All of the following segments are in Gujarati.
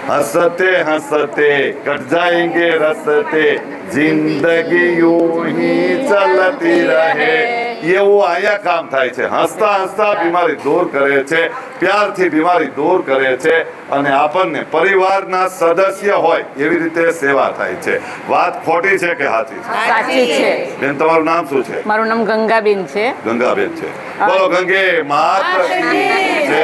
हंसते हंसते कट जाएंगे रस्ते जिंदगी यूं ही चलती રહે એવું અહીંયા કામ થાય છે હસતા હસતા બીમારી દૂર કરે છે પ્યારથી બીમારી દૂર કરે છે અને આપણને પરિવારના સદસ્ય હોય એવી રીતે સેવા થાય છે વાત ખોટી છે કે સાચી છે સાચી છે બેન તમારું નામ શું છે મારું નામ ગંગાબેન છે ગંગાબેન છે બોલો ગંગે માત છે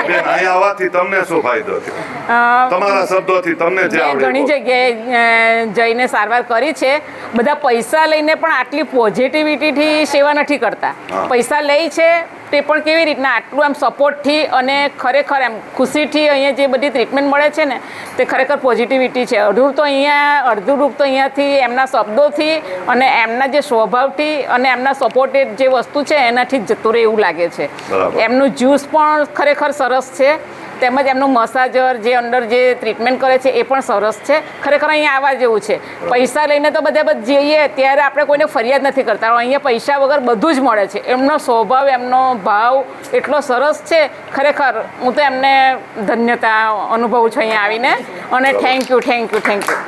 બેન અહીંયા આવવાથી તમને શું ફાયદો થયો તમારા શબ્દોથી તમને જે મેં આવડે ઘણી જગ્યાએ જઈને સારવાર કરી છે બધા પૈસા લઈને પણ આટલી પોઝિટિવિટીથી સેવા નથી કરતા હા. પૈસા લે છે તે પણ કેવી રીતના આટલું એમ સપોર્ટથી અને ખરેખર એમ ખુશીથી અહીંયા જે બધી ટ્રીટમેન્ટ મળે છે ને તે ખરેખર પોઝિટિવિટી છે અડધું રૂપ તો અહીંયાથી એમના શબ્દોથી અને એમના જે સ્વભાવથી અને એમના સપોર્ટેડ જે વસ્તુ છે એનાથી જ જતું રહે એવું લાગે છે બરાબર. એમનું જ્યુસ પણ ખરેખર સરસ છે તેમજ એમનું મસાજર જે અંદર જે ટ્રીટમેન્ટ કરે છે એ પણ સરસ છે ખરેખર અહીંયા આવવા જેવું છે પૈસા લઈને તો બધા જઈએ ત્યારે આપણે કોઈને ફરિયાદ નથી કરતા અહીંયા પૈસા વગર બધું જ મળે છે એમનો સ્વભાવ એમનો ભાવ એટલો સરસ છે ખરેખર હું તો એમને ધન્યતા અનુભવું છું અહીંયા આવીને અને થેન્ક યુ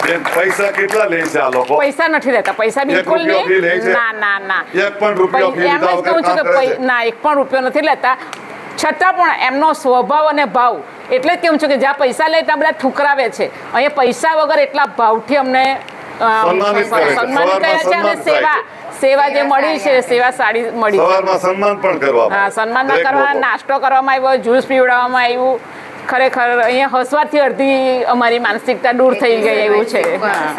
બેન પૈસા કેટલા લે છે આ લોકો પૈસા નથી લેતા પૈસા બિલકુલ રૂપિયો ફી લે છે? ના એક પણ રૂપિયો ફી એમ લીધા જ કહું વગર છું કામ કે કરે છે? ના એક પણ રૂપિયો નથી લેતા છતાં પણ એમનો સ્વભાવ અને ભાવ એટલે જ કેવું છું કે જ્યાં પૈસા લે ત્યાં બધા ઠુકરાવે છે અહીંયા પૈસા વગર એટલા ભાવથી અમને સન્માનિત કરે છે. સન્માનિત કર્યા છે અને સન્માન થાય સેવા જે મળી છે સેવા સારી મળી છે સવારમાં સન્માન પણ કરવામાં હા સન્માન દરેક કરવા લોકો. નાસ્તો કરવામાં આવ્યો જ્યુસ પીવડાવવામાં આવ્યું ખરેખર અહીંયા હસવાથી અડધી અમારી માનસિકતા દૂર થઈ ગઈ એવું છે હા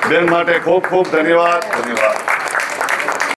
બેન માટે ખૂબ ખૂબ ધન્યવાદ